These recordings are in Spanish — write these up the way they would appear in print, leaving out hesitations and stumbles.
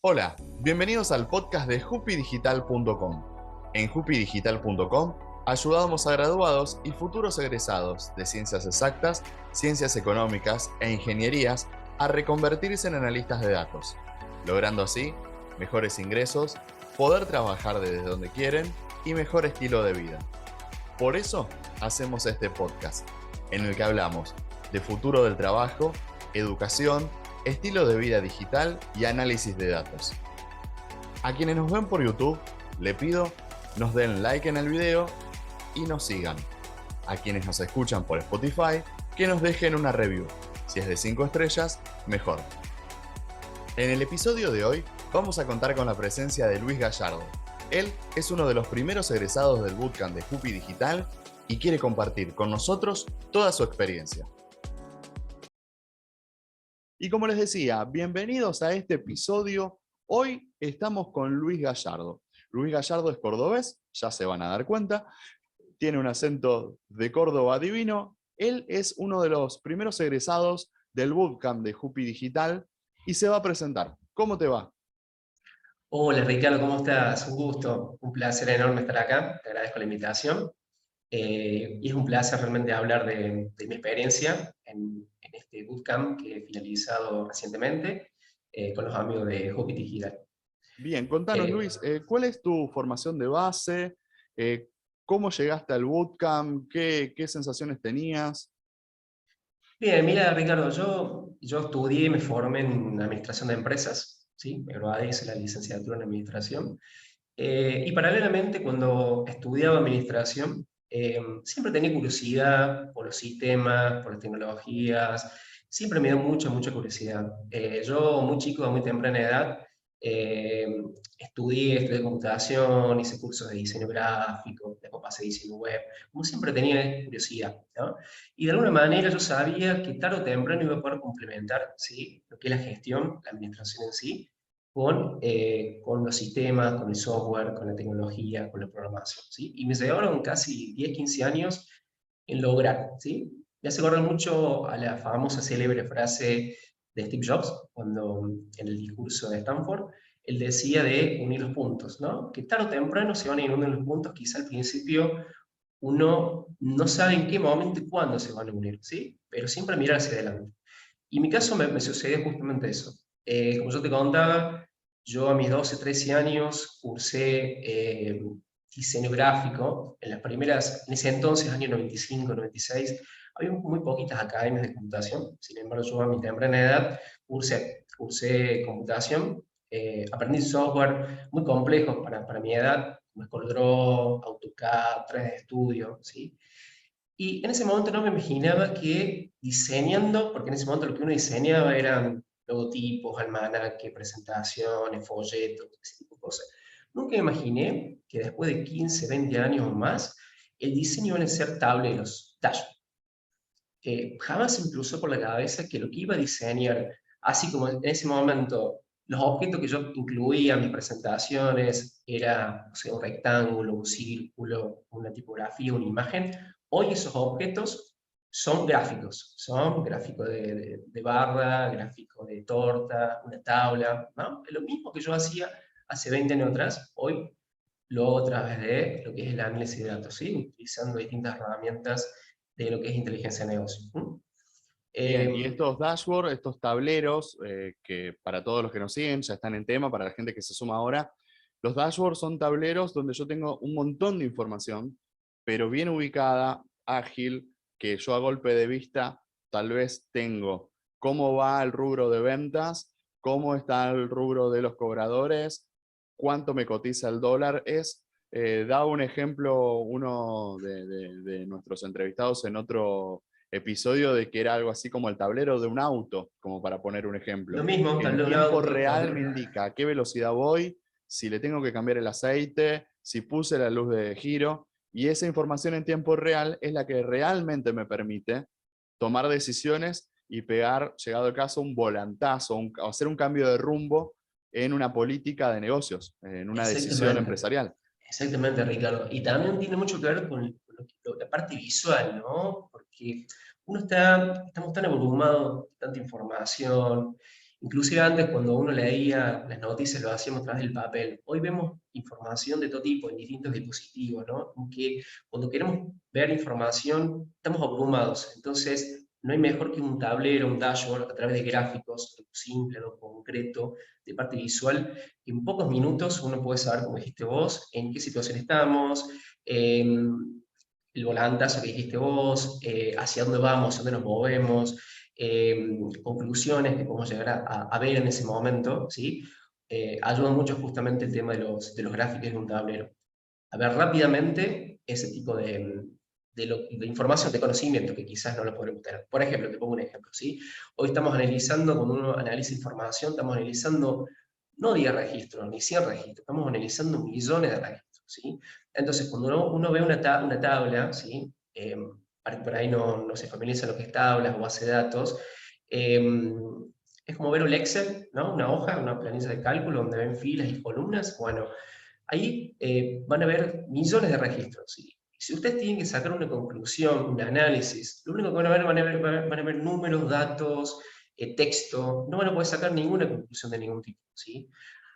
Hola, bienvenidos al podcast de jupidigital.com. En jupidigital.com ayudamos a graduados y futuros egresados de ciencias exactas, ciencias económicas e ingenierías a reconvertirse en analistas de datos, logrando así mejores ingresos, poder trabajar desde donde quieren y mejor estilo de vida. Por eso hacemos este podcast, en el que hablamos de futuro del trabajo, educación, estilo de vida digital y análisis de datos. A quienes nos ven por YouTube, le pido nos den like en el video y nos sigan. A quienes nos escuchan por Spotify, que nos dejen una review. Si es de 5 estrellas, mejor. En el episodio de hoy vamos a contar con la presencia de Luis Gallardo. Él es uno de los primeros egresados del bootcamp de Jupi Digital y quiere compartir con nosotros toda su experiencia. Y como les decía, bienvenidos a este episodio. Hoy estamos con Luis Gallardo. Luis Gallardo es cordobés, ya se van a dar cuenta. Tiene un acento de Córdoba divino. Él es uno de los primeros egresados del bootcamp de Jupi Digital y se va a presentar. ¿Cómo te va? Hola Ricardo, ¿cómo estás? Un gusto, un placer enorme estar acá, te agradezco la invitación. Y es un placer realmente hablar de mi experiencia en este bootcamp que he finalizado recientemente con los amigos de Hopi Digital. Bien, contanos Eh, Luis, ¿cuál es tu formación de base? Eh, ¿Cómo llegaste al bootcamp? ¿Qué sensaciones tenías? Bien, mira Ricardo, yo estudié y me formé en administración de empresas, ¿sí? Me gradué, hice la licenciatura en administración. Y paralelamente, cuando estudiaba administración, siempre tenía curiosidad por los sistemas, por las tecnologías, siempre me dio mucha curiosidad. Yo, muy chico, a muy temprana edad, eh, estudié computación, hice cursos de diseño gráfico, después pasé diseño web, como siempre tenía curiosidad, ¿no? Y de alguna manera yo sabía que tarde o temprano iba a poder complementar, ¿sí?, lo que es la gestión, la administración en sí, con los sistemas, con el software, con la tecnología, con la programación, ¿sí? Y me llevaron casi 10, 15 años en lograr, ¿sí? Me hace acordar mucho a la famosa célebre frase de Steve Jobs, cuando en el discurso de Stanford, él decía de unir los puntos, ¿no? Que tarde o temprano se van a ir uniendo los puntos, quizá al principio uno no sabe en qué momento y cuándo se van a unir, ¿sí? Pero siempre mirar hacia adelante. Y en mi caso me sucedió justamente eso. Como yo te contaba, yo a mis 12, 13 años cursé diseño gráfico. En las primeras, en ese entonces, año 95, 96, había muy poquitas academias de computación. Sin embargo, yo a mi temprana edad cursé computación. Aprendí software muy complejos para mi edad, como CorelDRAW, AutoCAD, 3D Studio, ¿sí? Y en ese momento no me imaginaba que diseñando, porque en ese momento lo que uno diseñaba eran logotipos, almanaques, presentaciones, folletos, ese tipo de cosas. Nunca me imaginé que después de 15, 20 años o más, el diseño iban a ser tableros, dashboards. Jamás se me cruzó por la cabeza que lo que iba a diseñar, así como en ese momento los objetos que yo incluía en mis presentaciones era, no sé, un rectángulo, un círculo, una tipografía, una imagen. Hoy esos objetos son gráficos de barra, gráficos de torta, una tabla, ¿no? Lo mismo que yo hacía hace 20 años atrás, hoy lo hago a través de lo que es el análisis de datos, ¿sí? Utilizando distintas herramientas de lo que es inteligencia de negocio. Bien, y Eh, estos dashboards, estos tableros, que para todos los que nos siguen ya están en tema, para la gente que se suma ahora, los dashboards son tableros donde yo tengo un montón de información, pero bien ubicada, ágil, que yo a golpe de vista tal vez tengo cómo va el rubro de ventas, cómo está el rubro de los cobradores, cuánto me cotiza el dólar. Da un ejemplo uno de nuestros entrevistados en otro episodio de que era algo así como el tablero de un auto, como para poner un lo ejemplo. mismo, En tablero de un tiempo auto, real me tablero... indica a qué velocidad voy, si le tengo que cambiar el aceite, si puse la luz de giro, y esa información en tiempo real es la que realmente me permite tomar decisiones y pegar, llegado el caso, un volantazo, o hacer un cambio de rumbo en una política de negocios, en una decisión Exactamente, empresarial. exactamente, Ricardo. Y también tiene mucho que ver con la parte visual, ¿no? Porque estamos tan abrumados de tanta información, Inclusive antes, cuando uno leía las noticias, lo hacíamos a través del papel. Hoy vemos información de todo tipo en distintos dispositivos, ¿no? Que cuando queremos ver información, estamos abrumados. Entonces, no hay mejor que un tablero, un dashboard, a través de gráficos, algo simple, algo concreto, de parte visual, que en pocos minutos uno puede saber, como dijiste vos, en qué situación estamos, el volantazo que dijiste vos, hacia dónde vamos, hacia dónde nos movemos, conclusiones que podemos llegar a ver en ese momento, ¿sí? Ayuda mucho justamente el tema de los gráficos en un tablero. A ver rápidamente ese tipo de información, de conocimiento que quizás no lo podremos tener. Por ejemplo, te pongo un ejemplo, ¿sí? Hoy estamos analizando, cuando uno analiza información, estamos analizando no 10 registros, ni 100 registros, estamos analizando millones de registros, ¿sí? Entonces, cuando uno ve una tabla, ¿sí? Para que por ahí no se familiariza lo que es tablas o base de datos, es como ver un Excel, ¿no? Una hoja, una planilla de cálculo donde ven filas y columnas. Bueno, ahí van a ver millones de registros, ¿sí? Si ustedes tienen que sacar una conclusión, un análisis, lo único que van a ver números, datos, texto, no van a poder sacar ninguna conclusión de ningún tipo, ¿sí?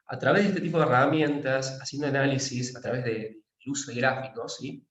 A través de este tipo de herramientas, haciendo análisis, a través del uso de gráficos, ¿sí?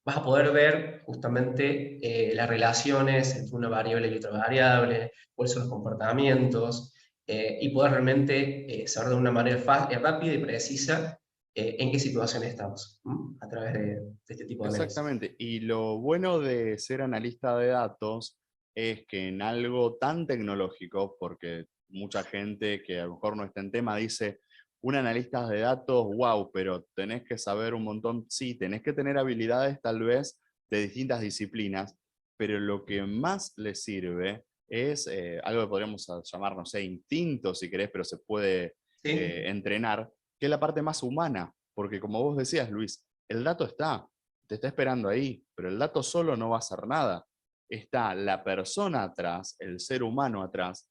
Vas a poder ver justamente las relaciones entre una variable y otra variable, cuáles son los comportamientos, y poder realmente saber de una manera rápida y precisa en qué situación estamos, a través de este tipo de análisis. Exactamente. Y lo bueno de ser analista de datos es que en algo tan tecnológico, porque mucha gente que a lo mejor no está en tema dice, un analista de datos, wow, pero tenés que saber un montón, sí, tenés que tener habilidades tal vez de distintas disciplinas, pero lo que más le sirve es algo que podríamos llamar, no sé, instinto si querés, pero se puede ¿Sí? entrenar, que es la parte más humana, porque como vos decías, Luis, el dato está, te está esperando ahí, pero el dato solo no va a hacer nada. Está la persona atrás, el ser humano atrás,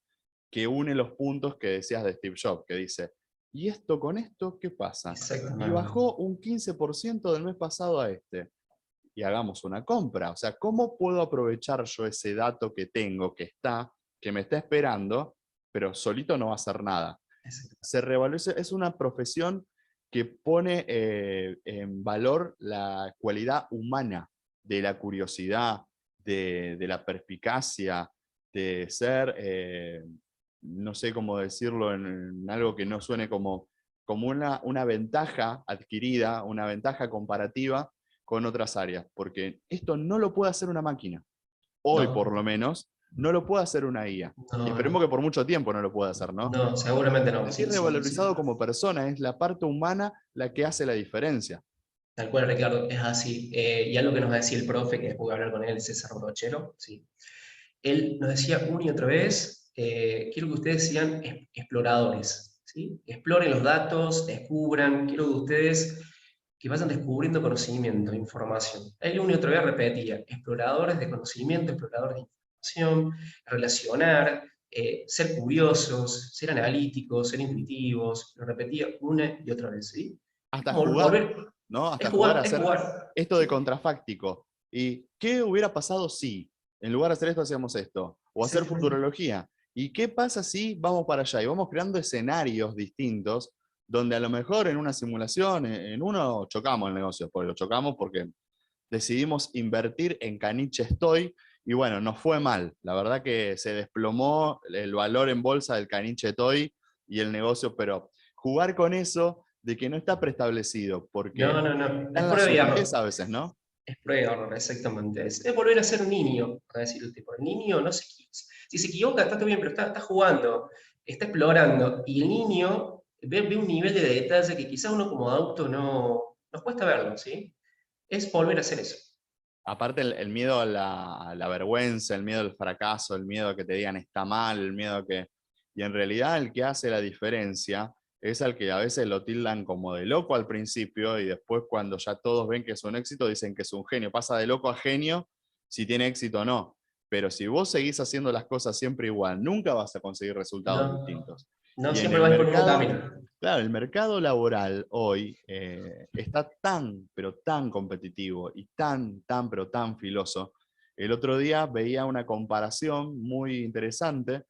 que une los puntos que decías de Steve Jobs, que dice, ¿y esto con esto qué pasa? Y Exactamente. bajó un 15% del mes pasado a este. Y hagamos una compra. O sea, ¿cómo puedo aprovechar yo ese dato que tengo, que está, que me está esperando, pero solito no va a hacer nada? Se revaloriza, es una profesión que pone en valor la cualidad humana de la curiosidad, de la perspicacia, de ser, no sé cómo decirlo en algo que no suene como una ventaja adquirida, una ventaja comparativa con otras áreas, porque esto no lo puede hacer una máquina. Hoy, por No, lo menos, no lo puede hacer una IA. Y no, esperemos que no, por mucho tiempo no lo pueda hacer, ¿no? no, seguramente no, Aquí sí, sí, sí. revalorizado como persona, es la parte humana la que hace la diferencia. Tal cual, Ricardo, es así. Y algo que nos decía el profe, que después voy a hablar con él, César Brochero, ¿sí? Él nos decía una y otra vez, quiero que ustedes sean exploradores, ¿sí? Exploren los datos, descubran, quiero que ustedes que vayan descubriendo conocimiento, información. Él una y otra vez repetía, exploradores de conocimiento, exploradores de información, relacionar, ser curiosos, ser analíticos, ser intuitivos, lo repetía una y otra vez, ¿sí? Es Hasta como jugar, volver, ¿no? es Hasta jugar a jugar, es hacer jugar, esto de ¿sí? contrafáctico. ¿Y qué hubiera pasado si, en lugar de hacer esto, hacíamos esto? O hacer Exactamente. futurología. ¿Y qué pasa si vamos para allá? Y vamos creando escenarios distintos, donde a lo mejor en una simulación, en uno chocamos el negocio, porque lo chocamos porque decidimos invertir en Caniche Estoy, y bueno, nos fue mal. La verdad que se desplomó el valor en bolsa del Caniche Toy y el negocio, pero jugar con eso de que no está preestablecido, No, porque no, no, está es en la prueba y sutileza a error. veces, ¿no? Es prueba y error, exactamente. Es volver a ser un niño, a decir el tipo. El niño no se equivoca. Si se equivoca, está todo bien, pero está jugando, está explorando. Y el niño ve un nivel de detalle que quizás uno como adulto no nos cuesta verlo, ¿sí? Es volver a hacer eso. Aparte el miedo a la vergüenza, el miedo al fracaso, el miedo a que te digan está mal, el miedo a que... Y en realidad el que hace la diferencia es al que a veces lo tildan como de loco al principio y después cuando ya todos ven que es un éxito dicen que es un genio. Pasa de loco a genio si tiene éxito o no. Pero si vos seguís haciendo las cosas siempre igual, nunca vas a conseguir resultados No, distintos. no Y en siempre el vais por el mismo mercado, camino. claro, el mercado laboral hoy está tan, pero tan competitivo y tan, pero tan filoso. El otro día veía una comparación muy interesante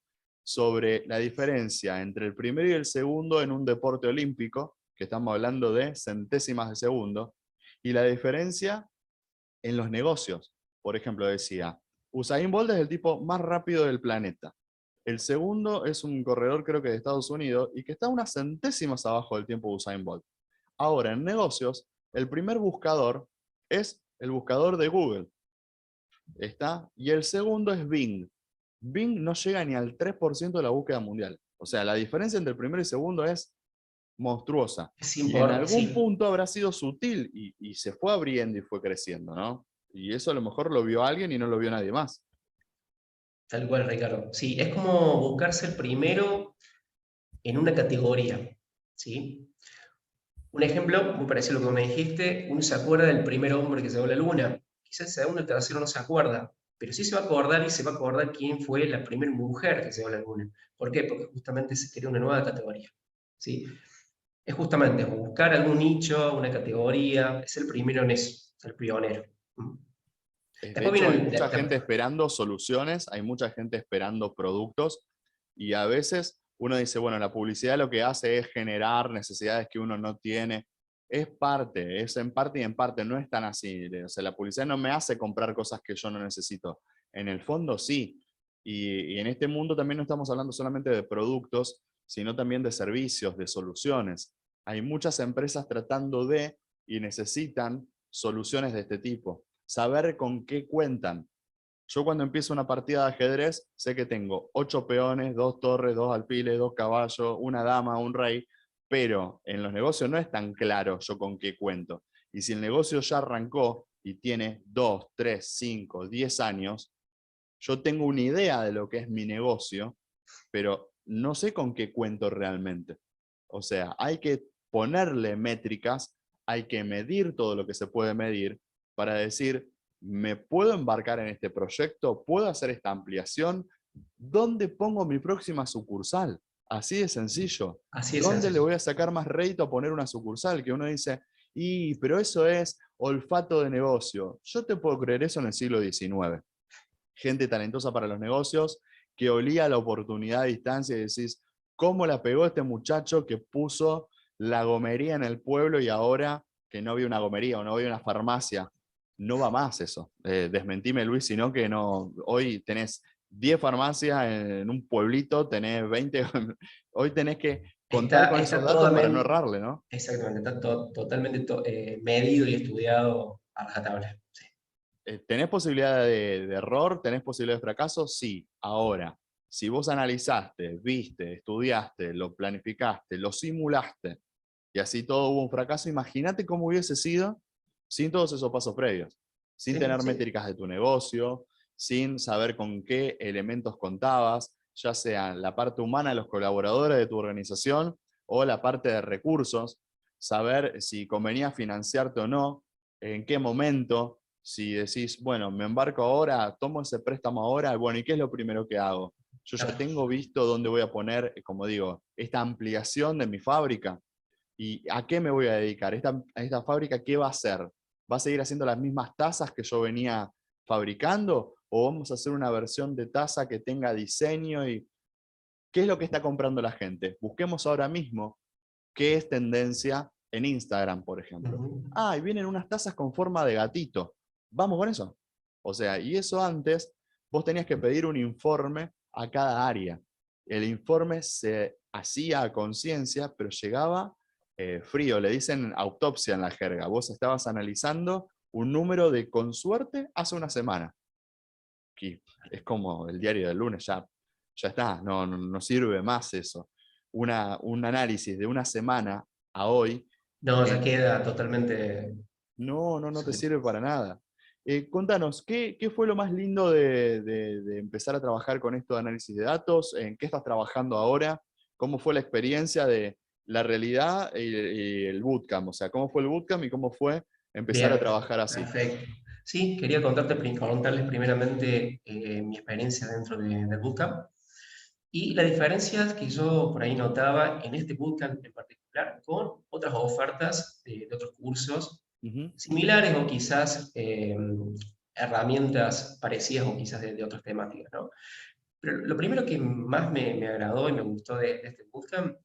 sobre la diferencia entre el primero y el segundo en un deporte olímpico, que estamos hablando de centésimas de segundo, y la diferencia en los negocios. Por ejemplo, decía, Usain Bolt es el tipo más rápido del planeta. El segundo es un corredor, creo que de Estados Unidos, y que está unas centésimas abajo del tiempo de Usain Bolt. Ahora, en negocios, el primer buscador es el buscador de Google. ¿Está? Y el segundo es Bing. Bing no llega ni al 3% de la búsqueda mundial. O sea, la diferencia entre el primero y segundo es monstruosa. Es Y en importante, algún sí, punto habrá sido sutil y se fue abriendo y fue creciendo, ¿no? Y eso a lo mejor lo vio alguien y no lo vio nadie más. tal cual, Ricardo. Sí, es como buscarse el primero en una categoría, ¿sí? Un ejemplo, muy parecido a lo que me dijiste, uno se acuerda del primer hombre que llegó a la luna. Quizás el segundo, el tercero no se acuerda, pero sí se va a acordar y se va a acordar quién fue la primera mujer que llegó a la luna. ¿Por qué? Porque justamente se crea una nueva categoría, ¿sí? Es justamente buscar algún nicho, una categoría, es el primero en eso, el pionero. ¿Mm? De Después hecho, viene hay mucha gente esperando soluciones, hay mucha gente esperando productos y a veces uno dice, bueno, la publicidad lo que hace es generar necesidades que uno no tiene. Es parte, es en parte y en parte, no es tan así. O sea, la publicidad no me hace comprar cosas que yo no necesito. En el fondo sí. Y en este mundo también no estamos hablando solamente de productos, sino también de servicios, de soluciones. Hay muchas empresas tratando de y necesitan soluciones de este tipo, saber con qué cuentan. Yo cuando empiezo una partida de ajedrez, sé que tengo 8 peones, 2 torres, 2 alfiles, 2 caballos, una dama, un rey, pero en los negocios no es tan claro yo con qué cuento. Y si el negocio ya arrancó y tiene 2, 3, 5, 10 años, yo tengo una idea de lo que es mi negocio, pero no sé con qué cuento realmente. O sea, hay que ponerle métricas, hay que medir todo lo que se puede medir para decir, ¿me puedo embarcar en este proyecto? ¿Puedo hacer esta ampliación? ¿Dónde pongo mi próxima sucursal? Así de sencillo. así es ¿Dónde le sencillo. voy a sacar más rédito a poner una sucursal? Que uno dice, pero eso es olfato de negocio. Yo te puedo creer eso en el siglo XIX. Gente talentosa para los negocios, que olía la oportunidad a distancia y decís, ¿cómo la pegó este muchacho que puso la gomería en el pueblo y ahora que no había una gomería o no había una farmacia? No va más eso. Desmentime, Luis, sino que no. Hoy tenés 10 farmacias en un pueblito, tenés 20. Hoy tenés que contar con esos Está datos para no totalmente, errarle, ¿no? exactamente, está totalmente medido y estudiado a rajatabla. Sí. ¿Tenés posibilidad de error? ¿Tenés posibilidad de fracaso? Sí. Ahora, si vos analizaste, viste, estudiaste, lo planificaste, lo simulaste, y así todo hubo un fracaso, imagínate cómo hubiese sido sin todos esos pasos previos, sin Sí, tener sí. métricas de tu negocio, sin saber con qué elementos contabas, ya sea la parte humana de los colaboradores de tu organización o la parte de recursos, saber si convenía financiarte o no, en qué momento, si decís, bueno, me embarco ahora, tomo ese préstamo ahora, bueno, ¿y qué es lo primero que hago? Yo ya Claro. tengo visto dónde voy a poner, como digo, esta ampliación de mi fábrica. ¿Y a qué me voy a dedicar? ¿Esta fábrica qué va a hacer? ¿Va a seguir haciendo las mismas tazas que yo venía fabricando? ¿O vamos a hacer una versión de taza que tenga diseño? ¿Y qué es lo que está comprando la gente? Busquemos ahora mismo qué es tendencia en Instagram, por ejemplo. Ujú. Ah, y vienen unas tazas con forma de gatito. Vamos con eso. O sea, y eso antes, vos tenías que pedir un informe a cada área. El informe se hacía a conciencia, pero llegaba frío, le dicen autopsia en la jerga. Vos estabas analizando un número de, con suerte, hace una semana. Que es como el diario del lunes, ya está, no sirve más eso. Un análisis de una semana a hoy, No, ya en queda totalmente no te obsoleto. sirve para nada. Contanos, ¿qué fue lo más lindo de empezar a trabajar con esto de análisis de datos? ¿En qué estás trabajando ahora? ¿Cómo fue la experiencia de la realidad y el bootcamp? O sea, ¿cómo fue el bootcamp y cómo fue empezar a Bien, trabajar así? perfecto. Sí, quería contarles primeramente mi experiencia dentro del bootcamp y la diferencia que yo por ahí notaba en este bootcamp en particular con otras ofertas de otros cursos Ujú. similares o quizás herramientas parecidas o quizás de otras temáticas, ¿no? Pero lo primero que más me agradó y me gustó de este bootcamp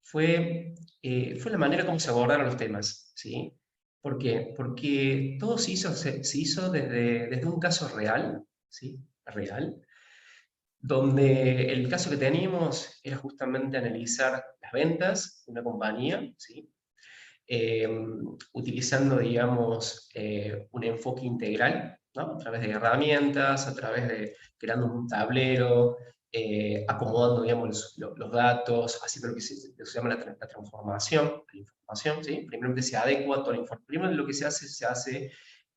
fue la manera como se abordaron los temas, ¿sí? ¿Por qué? Porque todo se hizo desde un caso real, ¿sí? Real, donde el caso que teníamos era justamente analizar las ventas de una compañía, ¿sí? Eh, Utilizando, digamos, un enfoque integral, ¿no? A través de herramientas, a través de creando un tablero, acomodando, digamos, los datos, haciendo lo que se llama la transformación de la información, ¿sí? Primero que se adecua toda la información. Primero lo que se hace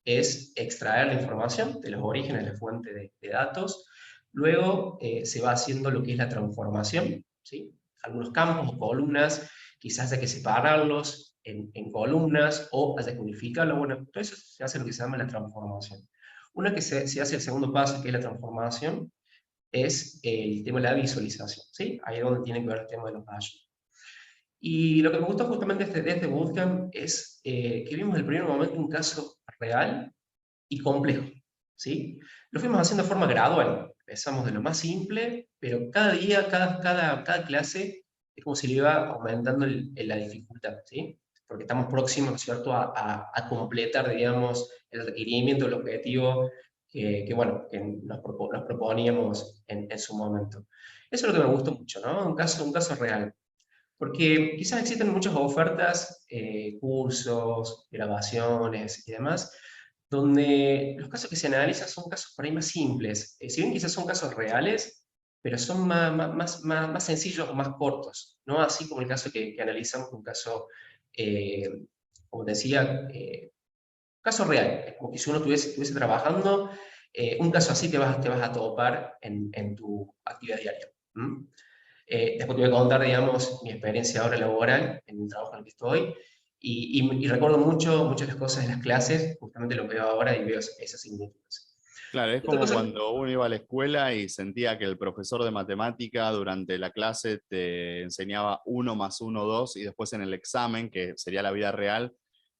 es extraer la información de los orígenes de la fuente de datos. Luego se va haciendo lo que es la transformación, ¿sí? Algunos campos o columnas, quizás hay que separarlos en columnas o haya que unificarlo. Bueno, todo eso se hace lo que se llama la transformación. Una que se hace el segundo paso, que es la transformación, es el tema de la visualización, ¿sí? Ahí es donde tiene que ver el tema de los datos. Y lo que me gustó justamente de este bootcamp es que vimos en el primer momento un caso real y complejo, ¿sí? Lo fuimos haciendo de forma gradual. Empezamos de lo más simple, pero cada día, cada clase, es como si le iba aumentando la dificultad, ¿sí? Porque estamos próximos, ¿no es cierto?, a completar, digamos, el requerimiento, el objetivo bueno, que nos proponíamos en su momento. Eso es lo que me gustó mucho, ¿no? Un caso real. Porque quizás existen muchas ofertas, cursos, grabaciones y demás, donde los casos que se analizan son casos por ahí más simples. Si bien quizás son casos reales, pero son más sencillos o más cortos, ¿no? Así como el caso que analizamos, un caso, eh, como te decía, caso real. Es como que si uno estuviese trabajando, un caso así te vas a topar en tu actividad diaria. ¿Mm? Después te voy a contar, digamos, mi experiencia ahora laboral en el trabajo en el que estoy. Y recuerdo muchas de las cosas de las clases, justamente lo veo ahora y veo esas similitudes. Claro, es Y otra como cosa, cuando uno iba a la escuela y sentía que el profesor de matemática durante la clase te enseñaba 1 más 1, 2, y después en el examen, que sería la vida real,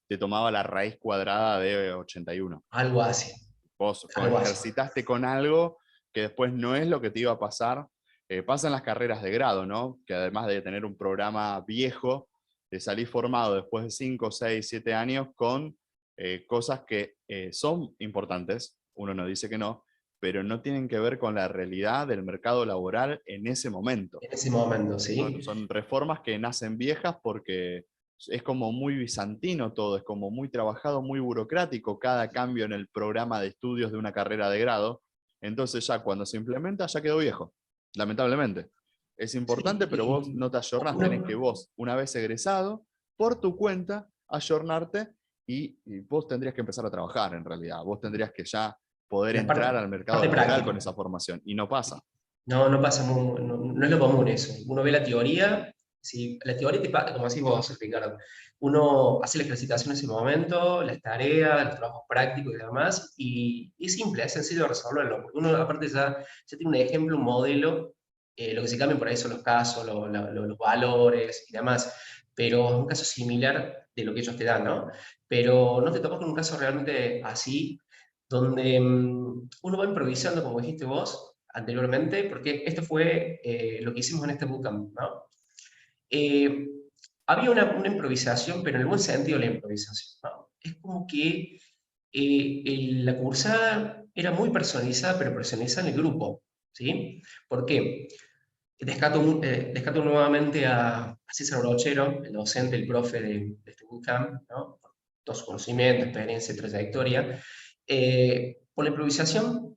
te tomaba la raíz cuadrada de 81. algo así, Vos algo así. ejercitaste con algo que después no es lo que te iba a pasar. Pasa en las carreras de grado, ¿no? Que además de tener un programa viejo, te salís formado después de 5, 6, 7 años con cosas que son importantes, uno no dice que no, pero no tienen que ver con la realidad del mercado laboral en ese momento. En ese momento, ¿sí? Son reformas que nacen viejas porque es como muy bizantino todo, es como muy trabajado, muy burocrático cada cambio en el programa de estudios de una carrera de grado. Entonces ya cuando se implementa ya quedó viejo, lamentablemente. Es importante, Sí, pero vos no te ayornás, tenés que uno, vos, una vez egresado, por tu cuenta, ayornarte y vos tendrías que empezar a trabajar en realidad. Vos tendrías que ya poder la entrar al mercado parte laboral práctica. con esa formación y no pasa. No, no pasa, no es lo común eso. Uno ve la teoría, sí, la teoría, como decís vos, Ricardo, uno hace la ejercitación en ese momento, las tareas, los trabajos prácticos y demás, y es simple, es sencillo resolverlo, porque uno aparte ya tiene un ejemplo, un modelo, lo que se cambia por ahí son los casos, los valores y demás, pero es un caso similar de lo que ellos te dan, ¿no? Pero no te topas con un caso realmente así, donde uno va improvisando, como dijiste vos, anteriormente, porque esto fue lo que hicimos en este bootcamp, ¿no? Eh, Había una improvisación, pero en el buen sentido de la improvisación, ¿no? Es como que la cursada era muy personalizada, pero personalizada en el grupo, ¿sí? ¿Por qué? Descato nuevamente a César Brochero, el docente, el profe de este bootcamp, ¿no? Por todo su conocimiento, experiencia, trayectoria. Por la improvisación,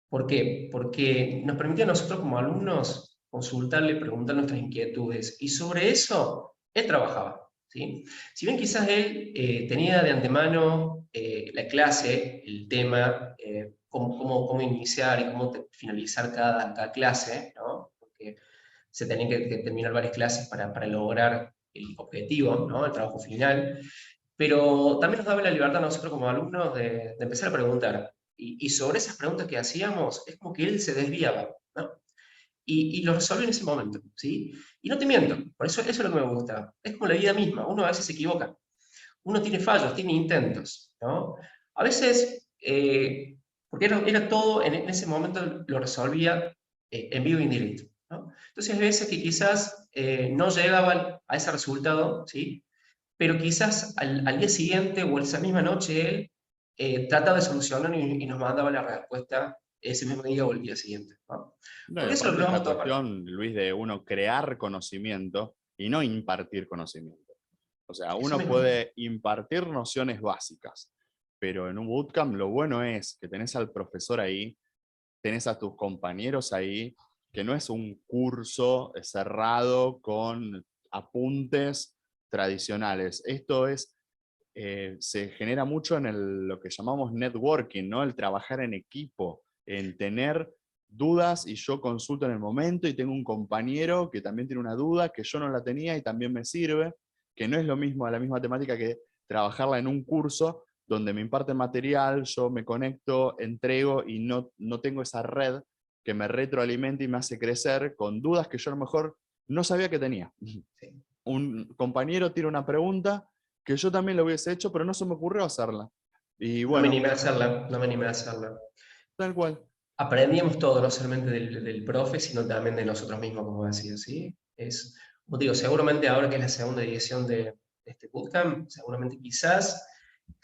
¿por qué? Porque nos permitía a nosotros como alumnos consultarle, preguntar nuestras inquietudes, y sobre eso él trabajaba, ¿sí? Si bien quizás él tenía de antemano la clase, el tema, cómo iniciar y cómo finalizar cada clase, ¿no? Porque se tenían que terminar varias clases para lograr el objetivo, ¿no? El trabajo final, pero también nos daba la libertad a nosotros como alumnos de empezar a preguntar. Y sobre esas preguntas que hacíamos, es como que él se desviaba, ¿no? Y lo resolvió en ese momento, ¿sí? Y no te miento, por eso es lo que me gusta. Es como la vida misma, uno a veces se equivoca, uno tiene fallos, tiene intentos, ¿no? A veces, porque era todo, en ese momento lo resolvía en vivo y en directo, ¿no? Entonces, hay veces que quizás no llegaban a ese resultado, ¿sí? Pero quizás al día siguiente o esa misma noche él trataba de solucionar y nos mandaba la respuesta ese mismo día o el día siguiente, ¿no? No, y Porque eso lo aparte vamos esta a tomar. cuestión, Luis, de uno crear conocimiento y no impartir conocimiento. O sea, Eso uno mismo. puede impartir nociones básicas, pero en un bootcamp lo bueno es que tenés al profesor ahí, tenés a tus compañeros ahí, que no es un curso cerrado con apuntes tradicionales. Esto es, se genera mucho en lo que llamamos networking, ¿no? El trabajar en equipo, en tener dudas y yo consulto en el momento y tengo un compañero que también tiene una duda que yo no la tenía y también me sirve, que no es lo mismo, la misma temática que trabajarla en un curso donde me imparten material, yo me conecto, entrego y no tengo esa red que me retroalimenta y me hace crecer con dudas que yo a lo mejor no sabía que tenía. Sí. Un compañero tira una pregunta que yo también lo hubiese hecho, pero no se me ocurrió hacerla. Y No me bueno, animé a hacerla, no me animé a hacerla. tal cual. Aprendíamos todo, no solamente del profe, sino también de nosotros mismos, como decía, ¿sí? Es, como te digo, seguramente ahora que es la segunda edición de este bootcamp, seguramente quizás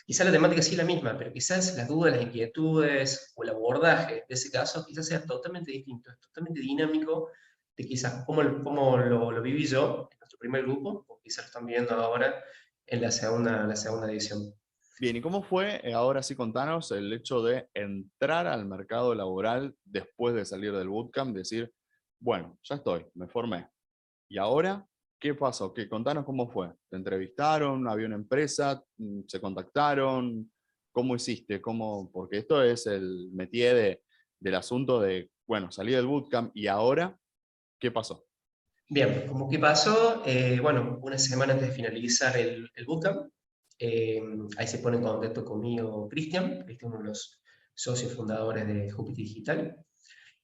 la temática sí es la misma, pero quizás las dudas, las inquietudes o el abordaje de ese caso quizás sea totalmente distinto, es totalmente dinámico de quizás cómo lo viví yo en nuestro primer grupo, o quizás lo están viviendo ahora en la segunda edición. Bien, ¿y cómo fue, ahora sí contanos, el hecho de entrar al mercado laboral después de salir del bootcamp? Decir, bueno, ya estoy, me formé. ¿Y ahora qué pasó? Contanos cómo fue. ¿Te entrevistaron? ¿Había una empresa? ¿Se contactaron? ¿Cómo hiciste? Porque esto es el métier del asunto de, bueno, salí del bootcamp y ahora, ¿qué pasó? Bien, como que pasó, bueno, una semana antes de finalizar el bootcamp, eh, ahí se pone en contacto conmigo Cristian, uno de los socios fundadores de Júpiter Digital,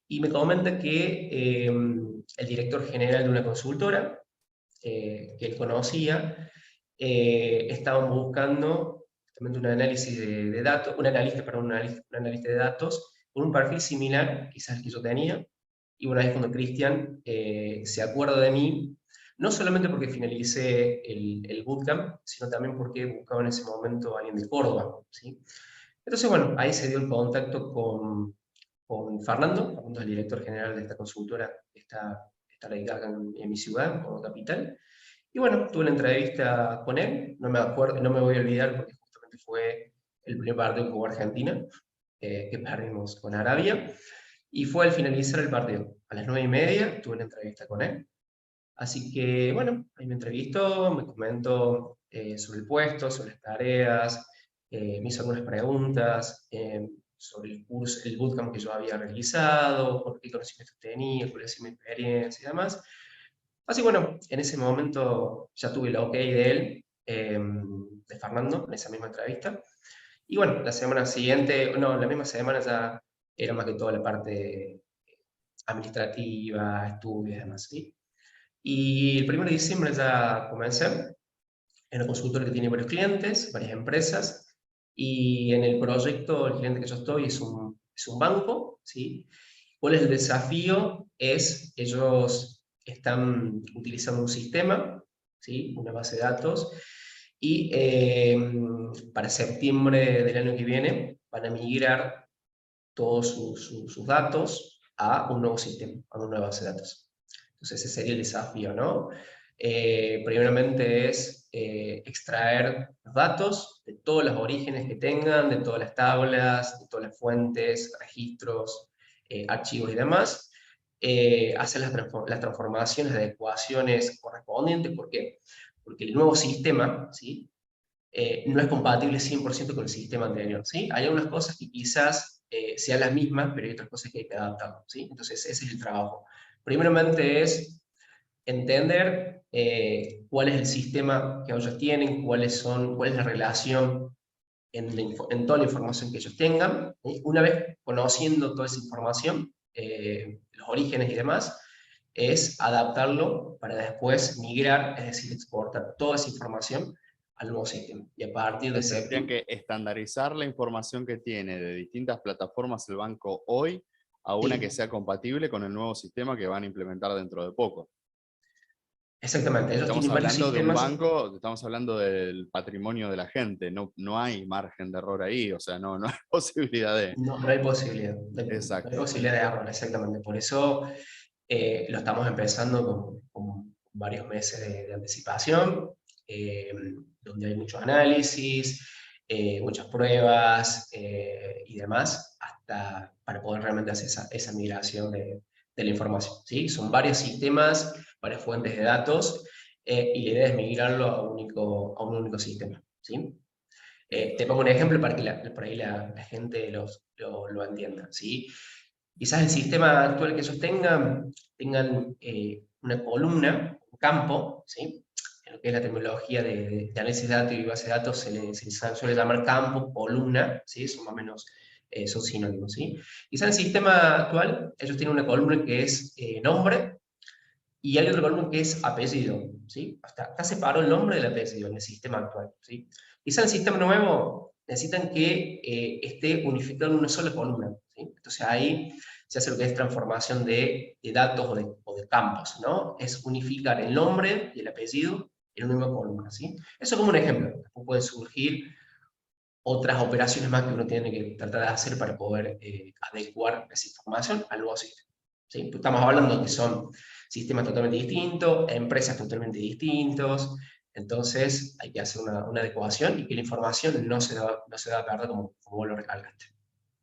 y me comenta que el director general de una consultora que él conocía, estaban buscando justamente un análisis de datos, un analista, perdón, un analista de datos con un perfil similar, quizás el que yo tenía, y una vez cuando Cristian se acuerda de mí, no solamente porque finalicé el bootcamp, sino también porque buscaba en ese momento a alguien de Córdoba, ¿sí? Entonces, bueno, ahí se dio el contacto con Fernando es el director general de esta consultora que está radicada acá en mi ciudad, como capital. Y bueno, tuve la entrevista con él, no me acuerdo, no me voy a olvidar porque justamente fue el primer partido que jugó Argentina, que perdimos con Arabia, y fue al finalizar el partido. A las 9:30 tuve la entrevista con él. Así que bueno, ahí me entrevistó, me comentó sobre el puesto, sobre las tareas, me hizo algunas preguntas sobre el curso, el bootcamp que yo había realizado, por qué conocimientos tenía, cuál es mi experiencia y demás. Así que bueno, en ese momento ya tuve el ok de él, de Fernando, en esa misma entrevista. Y bueno, la semana siguiente, no, la misma semana ya era más que todo la parte administrativa, estudios y demás, ¿sí? Y el 1 de diciembre ya comencé en un consultor que tiene varios clientes, varias empresas, y en el proyecto, el cliente que yo estoy es un banco, ¿sí? ¿Cuál es el desafío? Ellos están utilizando un sistema, ¿sí? Una base de datos, y para septiembre del año que viene van a migrar todos sus datos a un nuevo sistema, a una nueva base de datos. Entonces ese sería el desafío, ¿no? Primeramente es extraer los datos de todos los orígenes que tengan, de todas las tablas, de todas las fuentes, registros, archivos y demás, hacer las transformaciones de ecuaciones correspondientes. ¿Por qué? Porque el nuevo sistema, ¿sí? No es compatible 100% con el sistema anterior, ¿sí? Hay algunas cosas que quizás sean las mismas, pero hay otras cosas que hay que adaptar, ¿sí? Entonces ese es el trabajo. Primeramente es entender cuál es el sistema que ellos tienen, cuál es la relación en toda la información que ellos tengan. ¿Sí? Una vez conociendo toda esa información, los orígenes y demás, es adaptarlo para después migrar, es decir, exportar toda esa información al nuevo sistema. Y a partir de Tendrían septiembre, que estandarizar la información que tiene de distintas plataformas el banco hoy a una que Sí, sea compatible con el nuevo sistema que van a implementar dentro de poco. exactamente. Ellos Estamos tienen varios hablando de un sistemas. banco, estamos hablando del patrimonio de la gente, no, no hay margen de error ahí, o sea, no, no hay posibilidad de... No, no hay posibilidad. No hay Exacto. posibilidad de error, exactamente. Por eso lo estamos empezando con varios meses de anticipación, eh, donde hay muchos análisis, muchas pruebas y demás, hasta para poder realmente hacer esa migración de la información. ¿Sí? Son varios sistemas, varias fuentes de datos, y la idea es migrarlo a un único sistema. ¿Sí? Bien. Te pongo un ejemplo para que por ahí la gente lo entienda. ¿Sí? Quizás el sistema actual que ellos tengan una columna, un campo, ¿sí? En lo que es la tecnología de análisis de datos y base de datos se suele llamar campo, columna, ¿sí? Son más o menos, son sinónimos, ¿sí? Quizás en el sistema actual ellos tienen una columna que es nombre y hay otra columna que es apellido, ¿sí? Está separado el nombre del apellido en el sistema actual, ¿sí? Quizá en el sistema nuevo necesitan que esté unificado en una sola columna, ¿sí? Entonces ahí se hace lo que es transformación de datos o de campos, ¿no? Es unificar el nombre y el apellido en una misma columna, ¿sí? Eso como un ejemplo. Después pueden surgir otras operaciones más que uno tiene que tratar de hacer para poder adecuar esa información al nuevo sistema. ¿Sí? Estamos hablando que son sistemas totalmente distintos, empresas totalmente distintos, entonces hay que hacer una adecuación y que la información no se da a perder como vos lo recalcaste.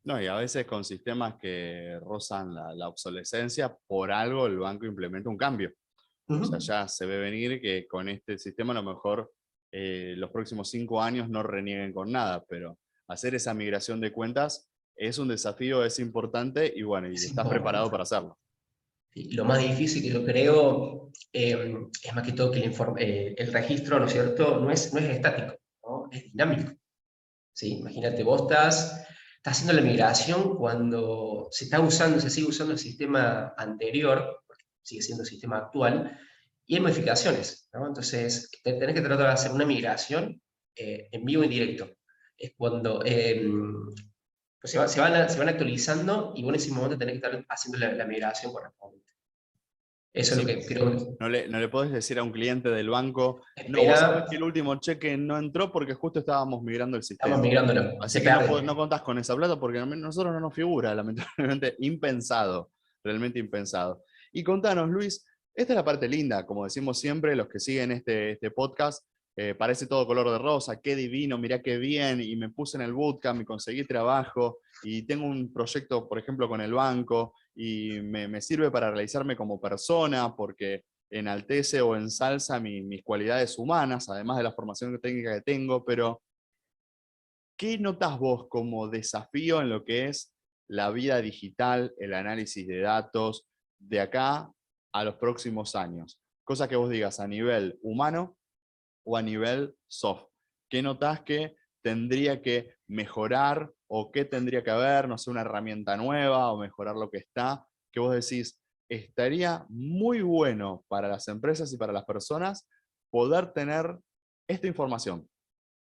No, y a veces con sistemas que rozan la obsolescencia, por algo el banco implementa un cambio. O sea, Ujú. ya se ve venir que con este sistema a lo mejor los próximos 5 años no renieguen con nada, pero hacer esa migración de cuentas es un desafío, es importante y bueno, y Es estás preparado importante. para hacerlo. Y lo más difícil que yo creo es más que todo que el registro, ¿no es cierto?, no es estático, ¿no? Es dinámico. ¿Sí? Imagínate, vos estás haciendo la migración cuando se sigue usando el sistema anterior, porque sigue siendo el sistema actual, y hay modificaciones, ¿no? Entonces, tenés que tratar de hacer una migración en vivo y en directo. Es cuando pues se van actualizando y vos en ese momento tenés que estar haciendo la migración correspondiente. Y Eso es lo sí, que porque creo que no le podés decir a un cliente del banco, no, vos sabés espera, que el último cheque no entró porque justo estábamos migrando el estamos sistema. migrándolo, se Así que no, pierde. no contás con esa plata porque a nosotros no nos figura, lamentablemente, impensado, realmente impensado. Y contanos, Luis, esta es la parte linda, como decimos siempre, los que siguen este podcast, parece todo color de rosa, qué divino, mirá qué bien, y me puse en el bootcamp y conseguí trabajo, y tengo un proyecto, por ejemplo, con el banco, y me sirve para realizarme como persona, porque enaltece o ensalza mis cualidades humanas, además de la formación técnica que tengo, pero ¿qué notas vos como desafío en lo que es la vida digital, el análisis de datos, de acá a los próximos años? Cosas que vos digas a nivel humano o a nivel soft. ¿Qué notás que tendría que mejorar o qué tendría que haber, no sé, una herramienta nueva o mejorar lo que está? Que vos decís, estaría muy bueno para las empresas y para las personas poder tener esta información,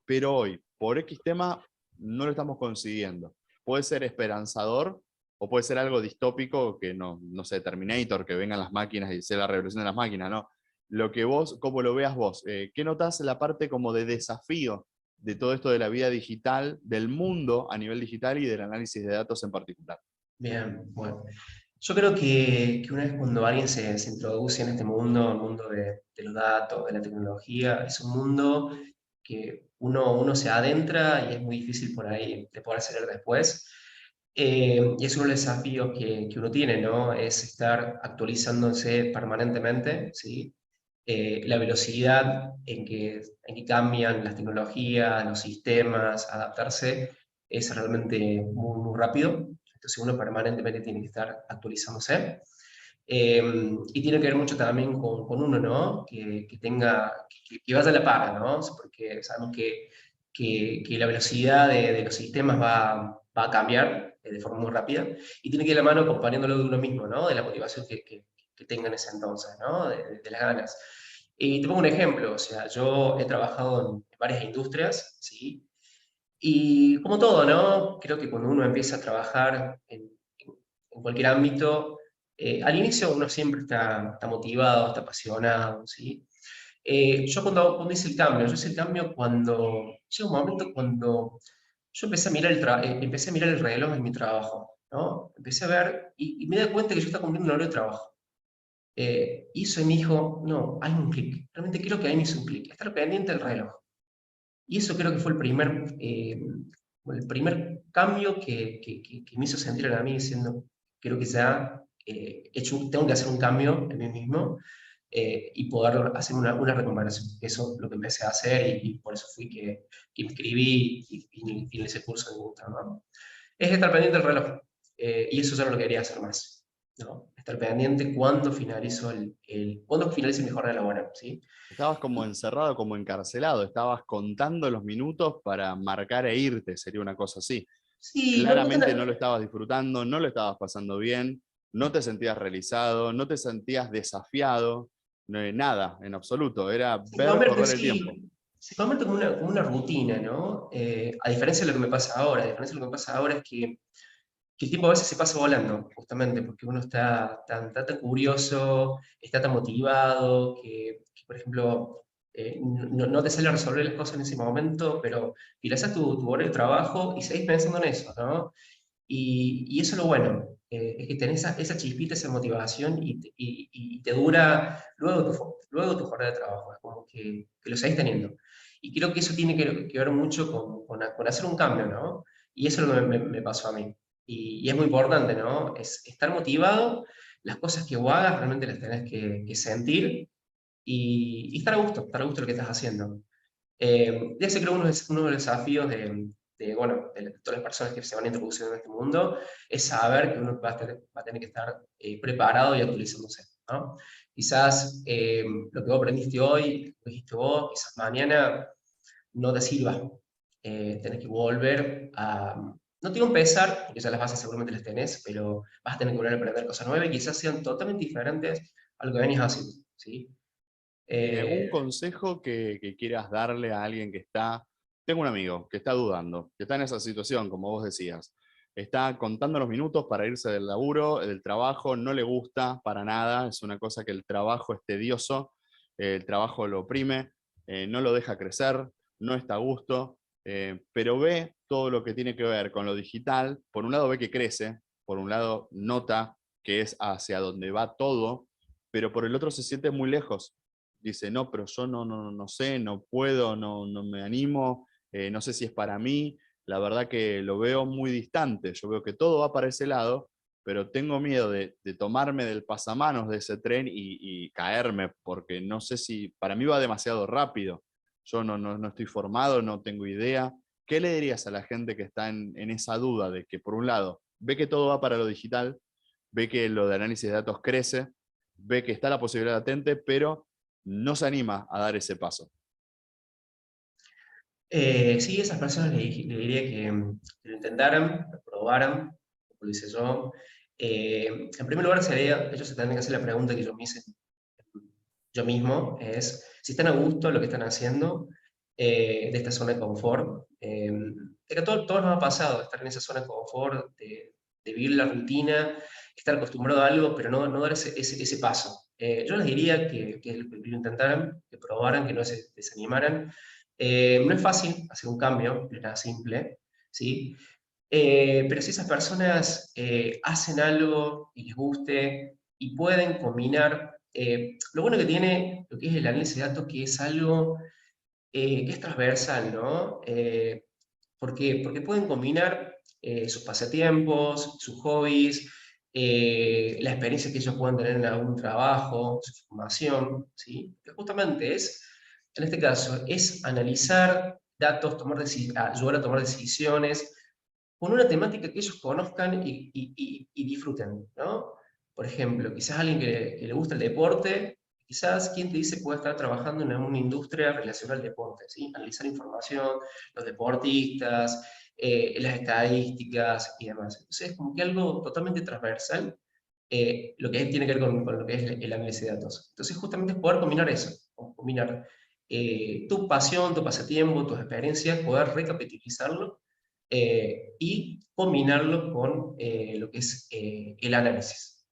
pero hoy, por X tema, no lo estamos consiguiendo. Puede ser esperanzador o puede ser algo distópico que no sé, Terminator, que vengan las máquinas y sea la revolución de las máquinas, ¿no? Lo que vos, como lo veas vos, ¿qué notás la parte como de desafío de todo esto de la vida digital, del mundo a nivel digital y del análisis de datos en particular? Bien, bueno. Yo creo que una vez cuando alguien se introduce en este mundo, el mundo de los datos, de la tecnología, es un mundo que uno se adentra y es muy difícil por ahí de poder salir después. Y es uno de los desafíos que uno tiene, ¿no? Es estar actualizándose permanentemente, ¿sí? La velocidad en que cambian las tecnologías, los sistemas, adaptarse, es realmente muy, muy rápido. Entonces uno permanentemente tiene que estar actualizándose. Y tiene que ver mucho también con uno, ¿no? Que vaya a la par, ¿no? Porque sabemos que la velocidad de los sistemas va a cambiar de forma muy rápida y tiene que ir a la mano acompañándolo de uno mismo, ¿no? De la motivación que tenga en ese entonces, ¿no? De las ganas. Y te pongo un ejemplo, o sea, yo he trabajado en varias industrias, ¿sí? Y como todo, ¿no? Creo que cuando uno empieza a trabajar en en cualquier ámbito, al inicio uno siempre está motivado, está apasionado, ¿sí? Yo cuando hice el cambio, yo hice el cambio cuando, llega un momento cuando yo empecé a mirar el reloj en mi trabajo, ¿no? Empecé a ver y me di cuenta que yo estaba cumpliendo un horario de trabajo. Hizo y me dijo, no, hay un clic. Realmente creo que ahí me hizo un clic. Estar pendiente del reloj. Y eso creo que fue el primer cambio que me hizo sentir a mí diciendo, creo que ya tengo que hacer un cambio en mí mismo y poder hacer una reconversión. Eso es lo que empecé a hacer y por eso fui que me inscribí y en ese curso de Gusta, ¿no? Es estar pendiente del reloj. Y eso yo no lo quería hacer más, ¿no? Estar pendiente cuándo finalice mi jornada laboral, ¿sí? Estabas como encerrado, como encarcelado, estabas contando los minutos para marcar e irte, sería una cosa así. Sí, no Claramente no lo tan, estabas disfrutando, no lo estabas pasando bien, no te sentías realizado, no te sentías desafiado, nada, en absoluto, era se ver convierte, correr el tiempo. sí, se convierte como una rutina, ¿no? A diferencia de lo que me pasa ahora, a diferencia de lo que me pasa ahora es que el tiempo a veces se pasa volando, justamente, porque uno está tan curioso, está tan motivado, que, por ejemplo, no te sale a resolver las cosas en ese momento, pero finalizas tu hora de trabajo y seguís pensando en eso, ¿no? Y eso es lo bueno, es que tenés esa chispita, esa motivación y te dura luego tu jornada de trabajo, es como que lo seguís teniendo. Y creo que eso tiene que ver mucho con hacer un cambio, ¿no? Y eso es lo que me pasó a mí. Y es muy importante, ¿no? Es estar motivado, las cosas que vos hagas realmente las tenés que sentir y estar a gusto de lo que estás haciendo. Y ese creo uno de los desafíos bueno, de todas las personas que se van introduciendo en este mundo, es saber que uno va a tener que estar preparado y actualizándose, ¿no? Quizás lo que vos aprendiste hoy, lo que dijiste vos, quizás mañana no te sirva. Tenés que volver a, no te digo empezar, porque ya las bases seguramente las tenés, pero vas a tener que volver a aprender cosas nuevas y quizás sean totalmente diferentes a lo que venías haciendo, ¿sí? Un Eh, consejo que quieras darle a alguien que está, tengo un amigo que está dudando, que está en esa situación, como vos decías, está contando los minutos para irse del laburo, del trabajo, no le gusta para nada, es una cosa que el trabajo es tedioso, el trabajo lo oprime, no lo deja crecer, no está a gusto, pero ve todo lo que tiene que ver con lo digital, por un lado ve que crece, por un lado nota que es hacia donde va todo, pero por el otro se siente muy lejos, dice, no, pero yo no sé, no puedo, no me animo, no sé si es para mí, la verdad que lo veo muy distante, yo veo que todo va para ese lado, pero tengo miedo de tomarme del pasamanos de ese tren y caerme, porque no sé si, para mí va demasiado rápido, yo no estoy formado, no tengo idea. ¿Qué le dirías a la gente que está en esa duda de que por un lado ve que todo va para lo digital, ve que lo de análisis de datos crece, ve que está la posibilidad latente, pero no se anima a dar ese paso? Sí, esas personas le diría que lo intentaran, lo probaran, como lo hice yo. En primer lugar, ellos se tendrían que hacer la pregunta que yo me hice yo mismo, es si están a gusto lo que están haciendo de esta zona de confort. De que a todos nos ha pasado estar en esa zona de confort, de vivir la rutina, estar acostumbrado a algo, pero no dar ese paso. Yo les diría que lo intentaran, que probaran, que no se desanimaran. No es fácil hacer un cambio, no es nada simple, ¿sí? Pero si esas personas hacen algo y les guste y pueden combinar, lo bueno que tiene lo que es el análisis de datos, que es algo que es transversal, ¿no? Porque pueden combinar sus pasatiempos, sus hobbies, la experiencia que ellos puedan tener en algún trabajo, su formación, ¿sí? Que justamente en este caso, es analizar datos, ayudar a tomar decisiones con una temática que ellos conozcan y disfruten, ¿no? Por ejemplo, quizás alguien que le gusta el deporte, quizás quien te dice puede estar trabajando en una industria relacionada al deporte, ¿sí? Analizar información, los deportistas, las estadísticas y demás. Entonces, es como que algo totalmente transversal, lo que tiene que ver con lo que es el análisis de datos. Entonces, justamente es poder combinar eso, combinar tu pasión, tu pasatiempo, tus experiencias, poder recapitalizarlo y combinarlo con lo que es el análisis,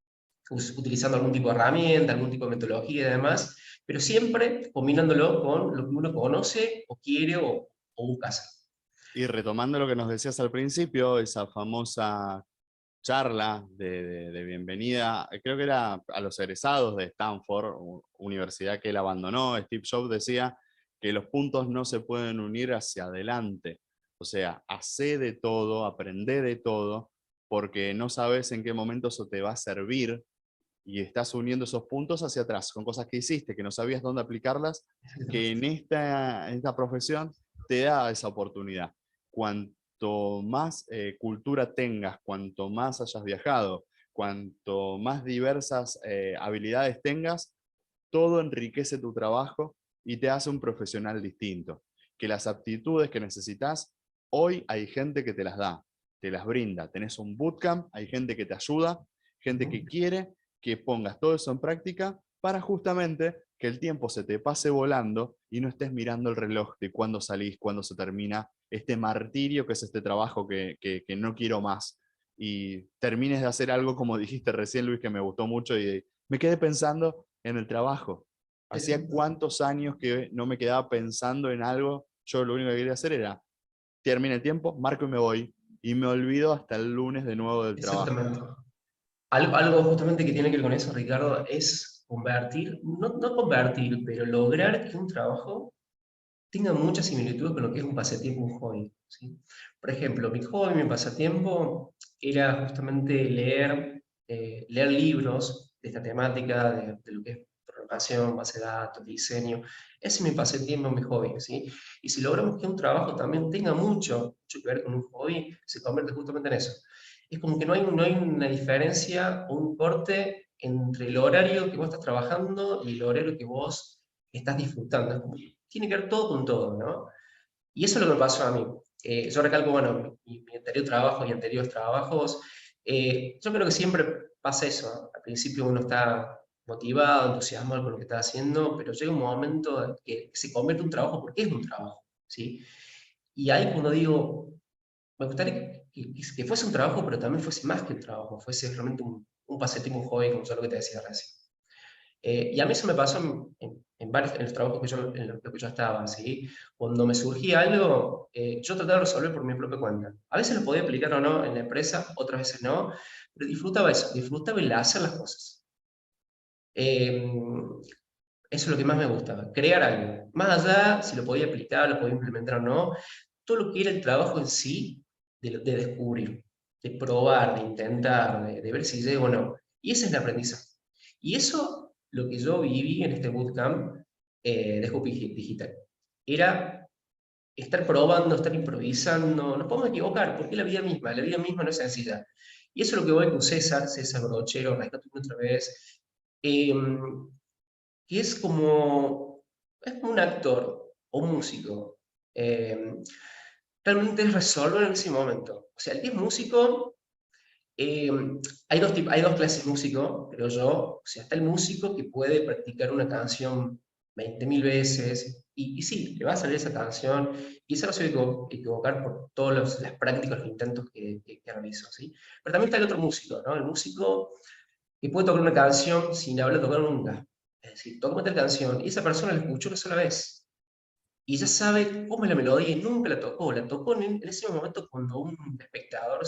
utilizando algún tipo de herramienta, algún tipo de metodología y demás, pero siempre combinándolo con lo que uno conoce o quiere o busca hacer. Y retomando lo que nos decías al principio, esa famosa charla de bienvenida, creo que era a los egresados de Stanford, universidad que él abandonó. Steve Jobs decía que los puntos no se pueden unir hacia adelante. O sea, hacé de todo, aprende de todo, porque no sabes en qué momento eso te va a servir y estás uniendo esos puntos hacia atrás con cosas que hiciste, que no sabías dónde aplicarlas, que en esta profesión te da esa oportunidad. Cuanto más cultura tengas, cuanto más hayas viajado, cuanto más diversas habilidades tengas, todo enriquece tu trabajo y te hace un profesional distinto. Que las aptitudes que necesitas, hoy hay gente que te las da, te las brinda. Tenés un bootcamp, hay gente que te ayuda, gente que quiere que pongas todo eso en práctica para justamente que el tiempo se te pase volando y no estés mirando el reloj de cuándo salís, cuándo se termina este martirio que es este trabajo que no quiero más. Y termines de hacer algo como dijiste recién, Luis, que me gustó mucho y me quedé pensando en el trabajo. Hacía cuántos años que no me quedaba pensando en algo. Yo lo único que quería hacer era, termina el tiempo, marco y me voy. Y me olvido hasta el lunes de nuevo del trabajo. Exactamente. Algo justamente que tiene que ver con eso, Ricardo, es convertir, no convertir, pero lograr que un trabajo tenga mucha similitud con lo que es un pasatiempo, un hobby, ¿sí? Por ejemplo, mi hobby, mi pasatiempo era justamente leer libros de esta temática, de lo que es programación, base de datos, diseño. Ese es mi pasatiempo, mi hobby, ¿sí? Y si logramos que un trabajo también tenga mucho que ver con un hobby, se convierte justamente en eso. Es como que no hay una diferencia o un corte entre el horario que vos estás trabajando y el horario que vos estás disfrutando. Es como que tiene que ver todo con todo, ¿no? Y eso es lo que me pasó a mí. Yo recalco, bueno, mi anterior trabajo y anteriores trabajos, yo creo que siempre pasa eso, ¿no? Al principio uno está motivado, entusiasmado con lo que está haciendo, pero llega un momento en que se convierte en un trabajo porque es un trabajo, ¿sí? Y ahí cuando digo, me gustaría que fuese un trabajo, pero también fuese más que un trabajo, fuese realmente un pasatiempo, un hobby, como yo lo que te decía recién. Y a mí eso me pasó en varios en los trabajos en los que yo estaba, ¿sí? Cuando me surgía algo, yo trataba de resolver por mi propia cuenta. A veces lo podía aplicar o no en la empresa, otras veces no, pero disfrutaba eso, disfrutaba el hacer las cosas. Eso es lo que más me gustaba, crear algo. Más allá si lo podía aplicar, lo podía implementar o no, todo lo que era el trabajo en sí, de descubrir, de probar, de intentar, de ver si llego o no. Y ese es el aprendizaje. Y eso, lo que yo viví en este bootcamp de Hopi Digital, era estar probando, estar improvisando, nos podemos equivocar, porque la vida misma no es sencilla. Y eso es lo que voy con César Brochero, rescato otra vez, eh, que es como un actor o un músico. Eh, Realmente es resolver en ese momento. O sea, el que es músico, eh, hay dos clases de músico, creo yo. O sea, está el músico que puede practicar una canción 20.000 veces, y sí, le va a salir esa canción, y se va a equivocar por todas las prácticas, los intentos que realizó, ¿sí? Pero también está el otro músico, ¿no? El músico que puede tocar una canción sin haberla tocado nunca. Es decir, toca una canción y esa persona la escuchó una sola vez y ya sabe cómo es la melodía y nunca la tocó en ese momento cuando un espectador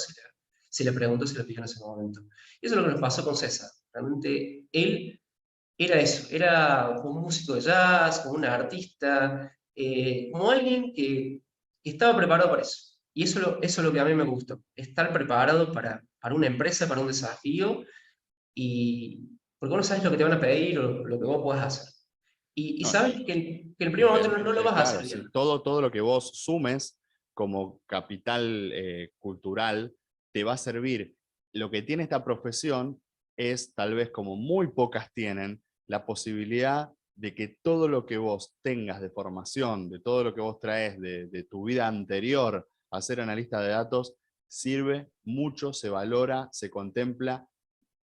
se le preguntó, se le pidió en ese momento. Y eso es lo que nos pasó con César. Realmente él era eso, era como un músico de jazz, como un artista, como alguien que estaba preparado para eso. Y eso es lo que a mí me gustó, estar preparado para una empresa, para un desafío, y porque vos no sabes lo que te van a pedir o lo que vos podés hacer. Y No, sabes que en el primer momento no lo vas a claro, hacer sí, bien. todo lo que vos sumes como capital cultural te va a servir. Lo que tiene esta profesión es, tal vez como muy pocas tienen, la posibilidad de que todo lo que vos tengas de formación, de todo lo que vos traes de tu vida anterior a ser analista de datos, sirve mucho, se valora, se contempla,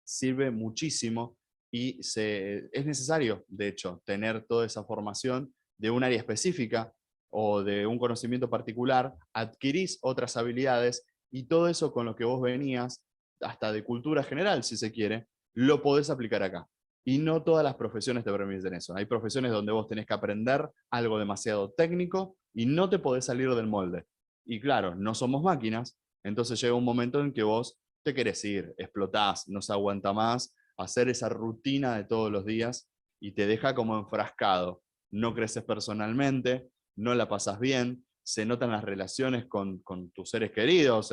sirve muchísimo y es necesario, de hecho, tener toda esa formación de un área específica, o de un conocimiento particular, adquirís otras habilidades y todo eso con lo que vos venías, hasta de cultura general, si se quiere, lo podés aplicar acá. Y no todas las profesiones te permiten eso. Hay profesiones donde vos tenés que aprender algo demasiado técnico y no te podés salir del molde. Y claro, no somos máquinas, entonces llega un momento en que vos te querés ir, explotás, no se aguanta más hacer esa rutina de todos los días y te deja como enfrascado. No creces personalmente, no la pasas bien, se notan las relaciones con tus seres queridos,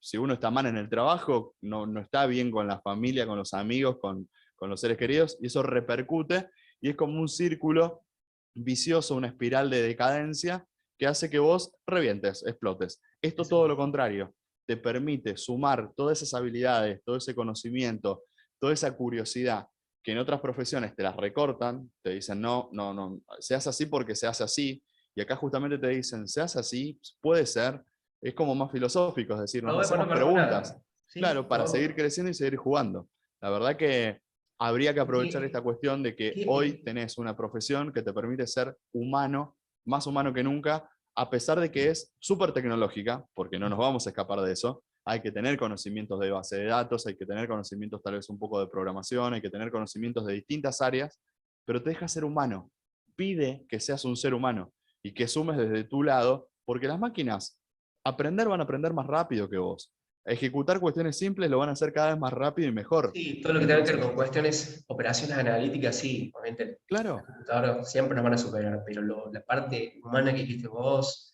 si uno está mal en el trabajo, no está bien con la familia, con los amigos, con los seres queridos, y eso repercute, y es como un círculo vicioso, una espiral de decadencia, que hace que vos revientes, explotes. Esto todo lo contrario, te permite sumar todas esas habilidades, todo ese conocimiento, toda esa curiosidad, que en otras profesiones te las recortan, te dicen, no, no, no, se hace así porque se hace así, y acá justamente te dicen, se hace así, puede ser, es como más filosófico, es decir, nos Todo es bueno hacemos para preguntas, una... Sí, claro, para seguir todo. creciendo y seguir jugando. La verdad que habría que aprovechar esta ¿Qué, cuestión de que hoy qué, tenés una profesión que te permite ser humano, más humano que nunca, a pesar de que es súper tecnológica, porque no nos vamos a escapar de eso. Hay que tener conocimientos de base de datos, hay que tener conocimientos tal vez un poco de programación, hay que tener conocimientos de distintas áreas, pero te deja ser humano. Pide que seas un ser humano y que sumes desde tu lado, porque las máquinas van a aprender más rápido que vos. Ejecutar cuestiones simples lo van a hacer cada vez más rápido y mejor. Sí, todo lo que tenga que ver Entonces, con cuestiones, operaciones analíticas, sí, obviamente las claro, computadoras siempre nos van a superar, pero la parte humana que dijiste vos,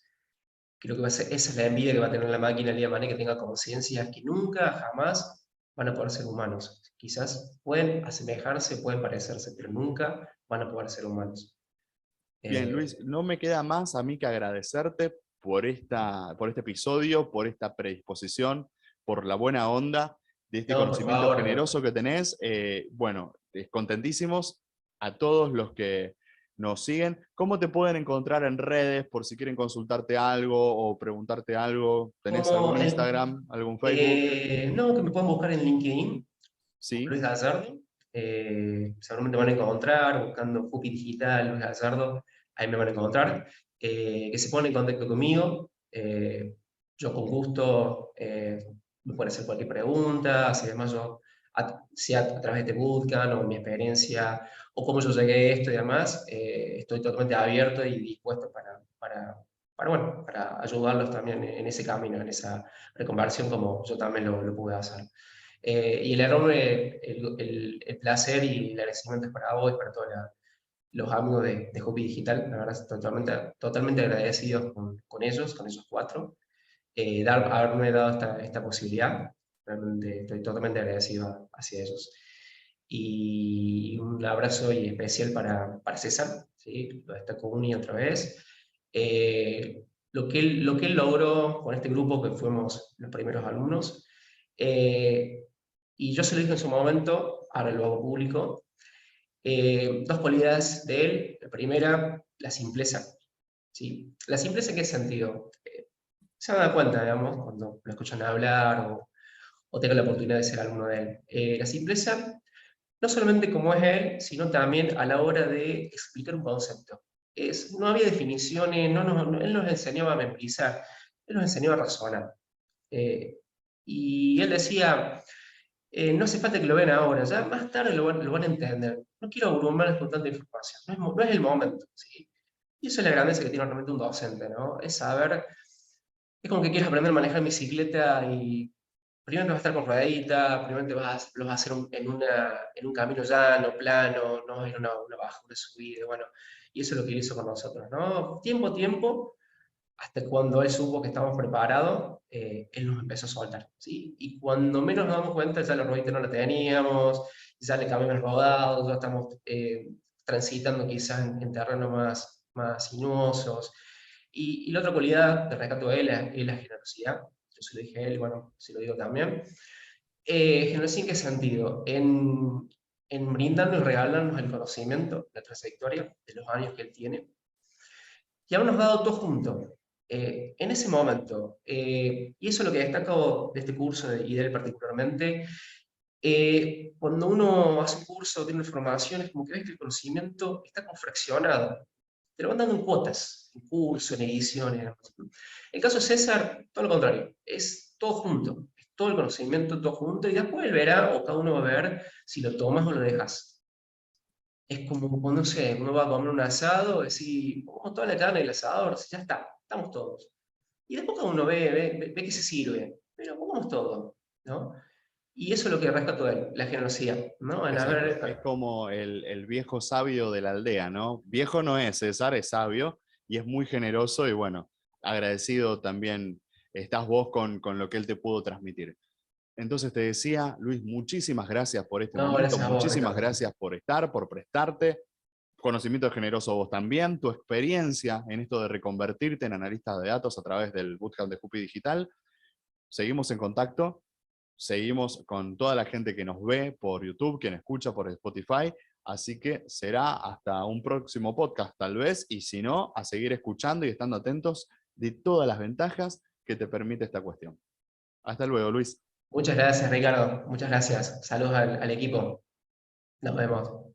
creo que va a ser, esa es la envidia que va a tener la máquina el día de mañana, que tenga conciencia, que nunca, jamás van a poder ser humanos. Quizás pueden asemejarse, pueden parecerse, pero nunca van a poder ser humanos. bien, Eh, Luis, no me queda más a mí que agradecerte por este episodio, por esta predisposición, por la buena onda de este no, por conocimiento favor, generoso que tenés. Bueno, contentísimos a todos los que nos siguen. ¿Cómo te pueden encontrar en redes por si quieren consultarte algo o preguntarte algo? ¿Tenés como algún Instagram, algún Facebook? no, que me puedan buscar en LinkedIn, como Sí, Luis Gallardo. Seguramente van a encontrar, buscando Fupi Digital, Luis Gallardo, ahí me van a encontrar. Que se pongan en contacto conmigo. Yo con gusto me pueden hacer cualquier pregunta, si además yo, sea a través de Bootcamp o mi experiencia, o cómo yo llegué a esto y demás, estoy totalmente abierto y dispuesto bueno, para ayudarlos también en ese camino, en esa reconversión como yo también lo pude hacer. Y el enorme, el placer y el agradecimiento es para vos y para todos los amigos de Hopi Digital. La verdad, totalmente agradecidos con ellos, con esos cuatro, haberme dado esta posibilidad. Realmente estoy totalmente agradecido hacia ellos. Y un abrazo y especial para César, ¿sí? Lo destaco una y otra vez. Lo que él logró con este grupo, que fuimos los primeros alumnos, eh, y yo se lo dije en su momento, ahora lo hago público, dos cualidades de él. La primera, la simpleza. ¿Sí? La simpleza, ¿en qué sentido? Se van a dar cuenta, digamos, cuando lo escuchan hablar o tengan la oportunidad de ser alumno de él. La simpleza, no solamente como es él, sino también a la hora de explicar un concepto. No había definiciones, él nos enseñaba a memorizar, él nos enseñaba a razonar. Eh, y él decía, no hace falta que lo vean ahora, ya más tarde lo van a entender. No quiero abrumarles con tanta información, no es el momento. ¿Sí? Y eso es la grandeza que tiene realmente un docente, ¿no? Es saber, es como que quieres aprender a manejar bicicleta y primero te vas a estar con ruedita, primero lo vas a hacer en un camino llano, plano, no en una bajada, una subida, bueno, y eso es lo que él hizo con nosotros, ¿no? Tiempo, hasta cuando él supo que estábamos preparados, él nos empezó a soltar, ¿sí? Y cuando menos nos damos cuenta, ya la ruedita no la teníamos, ya le cambiamos el rodado, ya estamos transitando quizás en terrenos más sinuosos. Y la otra cualidad que rescato de él es la generosidad. Yo se lo dije a él, bueno, se lo digo también. ¿Generosidad en qué sentido? En brindarnos y regalarnos el conocimiento, la trayectoria de los años que él tiene, y habernos dado todo junto. En ese momento, y eso es lo que destaco de este curso y de él particularmente, cuando uno hace un curso, tiene una formación, es como que ves que el conocimiento está como fraccionado. te lo van dando en cuotas, en curso, en ediciones. El caso de César, todo lo contrario, es todo junto, es todo el conocimiento todo junto, y después él verá, o cada uno va a ver si lo tomas o lo dejas. Es como, no sé, uno va a comer un asado, decir, ponemos toda la carne del asador, ya está, estamos todos. Y después cada uno ve que se sirve, pero pongamos todo, ¿no? Y eso es lo que rescató él, la generosidad, ¿no? En Exacto, es haber, como el viejo sabio de la aldea, ¿no? Viejo no es César, es sabio y es muy generoso y bueno, agradecido también estás vos con lo que él te pudo transmitir. Entonces te decía, Luis, muchísimas gracias por este no, momento, gracias a vos, muchísimas Ricardo. gracias por estar, por prestarte. Conocimiento generoso vos también, tu experiencia en esto de reconvertirte en analista de datos a través del bootcamp de Jupi Digital. Seguimos en contacto, seguimos con toda la gente que nos ve por YouTube, quien escucha por Spotify, así que será hasta un próximo podcast tal vez, y si no, a seguir escuchando y estando atentos de todas las ventajas que te permite esta cuestión. Hasta luego, Luis. Muchas gracias, Ricardo. Muchas gracias. Saludos al equipo. Nos vemos.